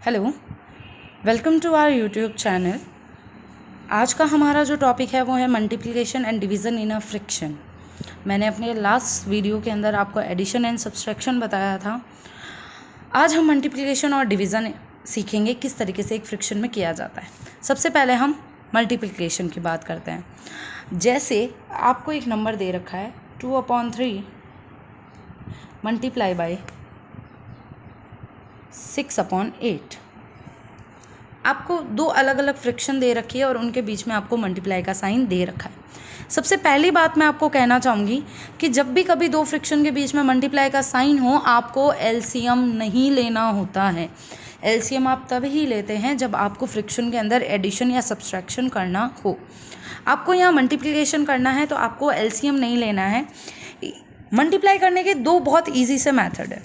Hello, welcome to our YouTube channel. आज का हमारा जो टॉपिक है वो है multiplication and division in a fraction. मैंने अपने लास्ट वीडियो के अंदर आपको एडिशन एंड सब्सट्रैक्शन बताया था। आज हम मल्टीप्लिकेशन और डिवीज़न सीखेंगे किस तरीके से एक फ्रैक्शन में किया जाता है। सबसे पहले हम मल्टीप्लिकेशन की बात करते हैं। जैसे आपको एक नंबर दे रखा है 2/3 मल्टीप्लाई बाय 6/8। आपको दो अलग अलग फ्रैक्शन दे रखी है और उनके बीच में आपको मल्टीप्लाई का साइन दे रखा है। सबसे पहली बात मैं आपको कहना चाहूँगी कि जब भी कभी दो फ्रैक्शन के बीच में मल्टीप्लाई का साइन हो, आपको एलसीएम नहीं लेना होता है। एलसीएम आप तब ही लेते हैं जब आपको फ्रैक्शन के अंदर एडिशन या सब्सट्रैक्शन करना हो। आपको यहाँ मल्टीप्लिकेशन करना है तो आपको एलसीएम नहीं लेना है। मल्टीप्लाई करने के दो बहुत ईजी से मेथड है।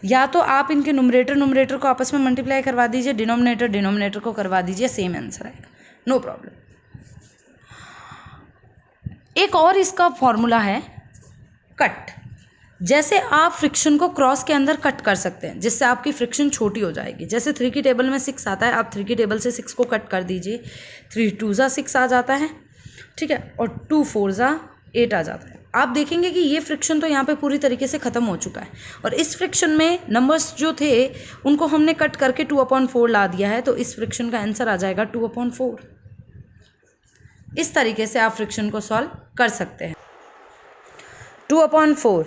या तो आप इनके नुमरेटर को आपस में मल्टीप्लाई करवा दीजिए, डिनोमिनेटर को करवा दीजिए, सेम आंसर आएगा, नो प्रॉब्लम। एक और इसका फॉर्मूला है कट। जैसे आप फ्रिक्शन को क्रॉस के अंदर कट कर सकते हैं जिससे आपकी फ्रिक्शन छोटी हो जाएगी। जैसे 3 की टेबल में 6 आता है, आप 3 की टेबल से 6 को कट कर दीजिए, 3 2 6 आ जाता है, ठीक है, और 2 4 8 आ जाता है। आप देखेंगे कि ये फ्रिक्शन तो यहाँ पे पूरी तरीके से ख़त्म हो चुका है और इस फ्रिक्शन में नंबर्स जो थे उनको हमने कट करके 2/4 ला दिया है, तो इस फ्रिक्शन का आंसर आ जाएगा 2/4। इस तरीके से आप फ्रिक्शन को सॉल्व कर सकते हैं। 2/4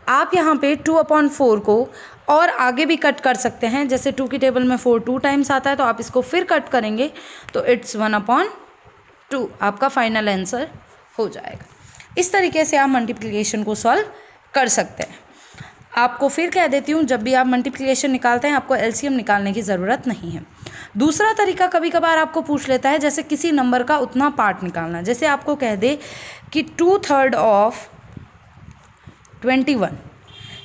आप यहाँ पे 2/4 को और आगे भी कट कर सकते हैं। जैसे 2 की टेबल में 4 2 टाइम्स आता है, तो आप इसको फिर कट करेंगे तो इट्स 1/2 आपका फाइनल आंसर हो जाएगा। इस तरीके से आप मल्टीप्लिकेशन को सॉल्व कर सकते हैं। आपको फिर कह देती हूँ, जब भी आप मल्टीप्लिकेशन निकालते हैं आपको एलसीएम निकालने की ज़रूरत नहीं है। दूसरा तरीका कभी कभार आपको पूछ लेता है, जैसे किसी नंबर का उतना पार्ट निकालना। जैसे आपको कह दे कि 2/3 ऑफ 21,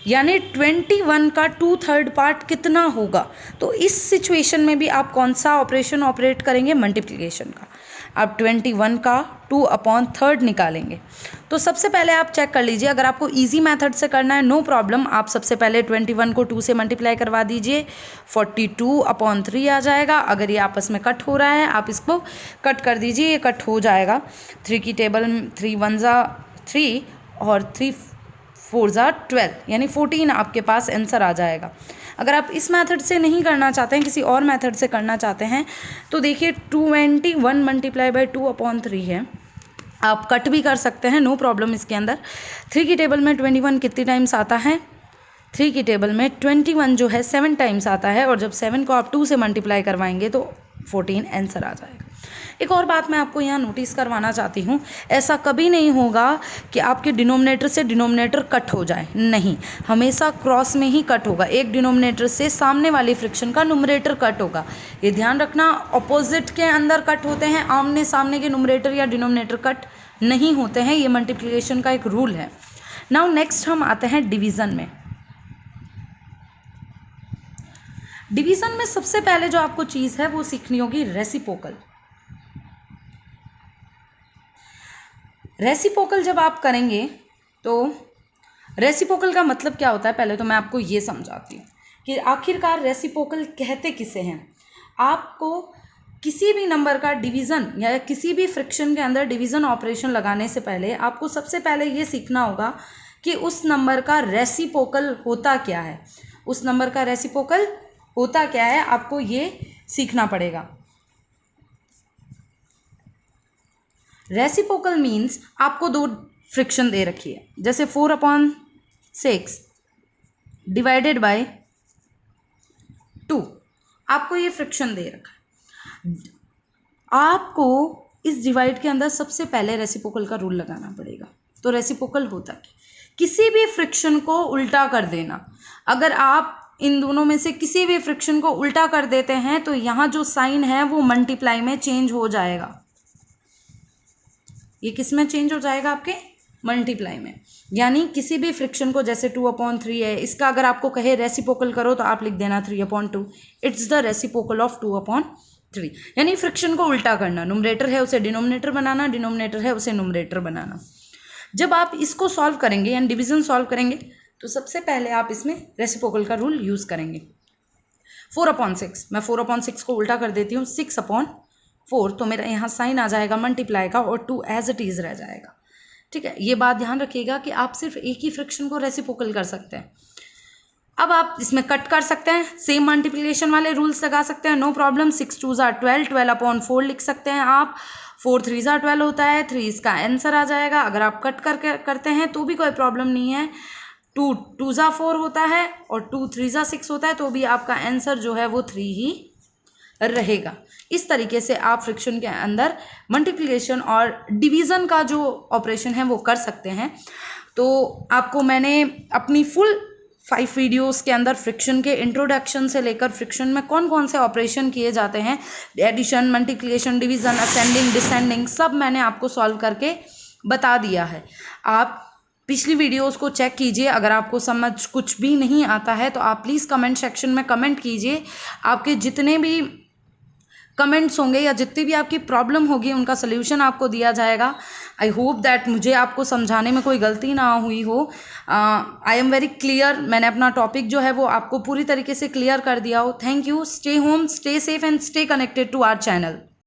यानी 21 का 2/3 पार्ट कितना होगा। तो इस सिचुएशन में भी आप कौन सा ऑपरेशन ऑपरेट करेंगे? मल्टीप्लिकेशन का। आप 21 का 2/3 निकालेंगे। तो सबसे पहले आप चेक कर लीजिए, अगर आपको इजी मेथड से करना है नो प्रॉब्लम, आप सबसे पहले 21 को 2 से मल्टीप्लाई करवा दीजिए, 42/3 आ जाएगा। अगर ये आपस में कट हो रहा है आप इसको कट कर दीजिए, ये कट हो जाएगा। 3 की टेबल 3 1 3 और 3 4 12, यानी 14 आपके पास आंसर आ जाएगा। अगर आप इस मेथड से नहीं करना चाहते हैं, किसी और मेथड से करना चाहते हैं, तो देखिए 21 मल्टीप्लाई बाय 2/3 है, आप कट भी कर सकते हैं, नो प्रॉब्लम इसके अंदर। 3 की टेबल में 21 कितनी टाइम्स आता है? 3 की टेबल में 21 जो है 7 टाइम्स आता है, और जब 7 को आप 2 से मल्टीप्लाई करवाएंगे तो 14 आंसर आ जाएगा। एक और बात मैं आपको यहाँ नोटिस करवाना चाहती हूँ, ऐसा कभी नहीं होगा कि आपके डिनोमिनेटर से डिनोमिनेटर कट हो जाए, नहीं, हमेशा क्रॉस में ही कट होगा। एक डिनोमिनेटर से सामने वाली फ्रिक्शन का नुमरेटर कट होगा, ये ध्यान रखना। ऑपोजिट के अंदर कट होते हैं, आमने सामने के नुमरेटर या डिनोमिनेटर कट नहीं होते हैं, ये मल्टीप्लिकेशन का एक रूल है। नाउ नेक्स्ट हम आते हैं डिवीज़न में। डिवीज़न में सबसे पहले जो आपको चीज़ है वो सीखनी होगी रेसिप्रोकल। रेसिप्रोकल जब आप करेंगे तो रेसिप्रोकल का मतलब क्या होता है, पहले तो मैं आपको ये समझाती हूँ कि आखिरकार रेसिप्रोकल कहते किसे हैं। आपको किसी भी नंबर का डिवीज़न या किसी भी फ्रैक्शन के अंदर डिवीज़न ऑपरेशन लगाने से पहले आपको सबसे पहले ये सीखना होगा कि उस नंबर का रेसिप्रोकल होता क्या है। उस नंबर का रेसिप्रोकल होता क्या है, आपको ये सीखना पड़ेगा। रेसिप्रोकल मीन्स आपको दो फ्रिक्शन दे रखी है, जैसे 4/6 डिवाइडेड बाय 2, आपको ये फ्रिक्शन दे रखा है। आपको इस डिवाइड के अंदर सबसे पहले रेसिप्रोकल का रूल लगाना पड़ेगा। तो रेसिप्रोकल होता है किसी भी फ्रिक्शन को उल्टा कर देना। अगर आप इन दोनों में से किसी भी फ्रिक्शन को उल्टा कर देते हैं तो यहाँ जो साइन है वो मल्टीप्लाई में चेंज हो जाएगा। ये किस में चेंज हो जाएगा? आपके मल्टीप्लाई में। यानी किसी भी फ्रिक्शन को, जैसे 2/3 है, इसका अगर आपको कहे रेसिप्रोकल करो तो आप लिख देना 3/2, इट्स द रेसिप्रोकल ऑफ 2/3। यानी फ्रिक्शन को उल्टा करना, नुमरेटर है उसे डिनोमिनेटर बनाना, डिनोमिनेटर है उसे नुमरेटर बनाना। जब आप इसको सॉल्व करेंगे यानी डिवीज़न सॉल्व करेंगे तो सबसे पहले आप इसमें रेसिप्रोकल का रूल यूज़ करेंगे। 4/6, मैं 4/6 को उल्टा कर देती हूँ, 6/4, तो मेरा यहाँ साइन आ जाएगा मल्टीप्लाई का और 2 एज इट इज़ रह जाएगा। ठीक है, ये बात ध्यान रखिएगा कि आप सिर्फ एक ही फ्रिक्शन को रेसिप्रोकल कर सकते हैं। अब आप इसमें कट कर सकते हैं, सेम मल्टीप्लिकेशन वाले रूल्स लगा सकते हैं, नो प्रॉब्लम। 6 2 12, 12/4 लिख सकते हैं आप, 4 3 12 होता है, 3 इसका आंसर आ जाएगा। अगर आप कट करके करते हैं तो भी कोई प्रॉब्लम नहीं है, 2 2 4 होता है और 2 3 6 होता है, तो भी आपका आंसर जो है वो 3 ही रहेगा। इस तरीके से आप फ्रिक्शन के अंदर मल्टीप्लिकेशन और डिवीज़न का जो ऑपरेशन है वो कर सकते हैं। तो आपको मैंने अपनी फुल 5 वीडियोस के अंदर फ्रिक्शन के इंट्रोडक्शन से लेकर फ्रिक्शन में कौन कौन से ऑपरेशन किए जाते हैं, addition, multiplication, division, ascending, descending, सब मैंने आपको सॉल्व करके बता दिया है। आप पिछली वीडियोस को चेक कीजिए। अगर आपको समझ कुछ भी नहीं आता है तो आप प्लीज़ कमेंट सेक्शन में कमेंट कीजिए। आपके जितने भी कमेंट्स होंगे या जितनी भी आपकी प्रॉब्लम होगी उनका सल्यूशन आपको दिया जाएगा। आई होप दैट मुझे आपको समझाने में कोई गलती ना हुई हो। आई एम वेरी क्लियर, मैंने अपना टॉपिक जो है वो आपको पूरी तरीके से क्लियर कर दिया हो। Thank you. Stay home, stay safe and stay connected to our channel.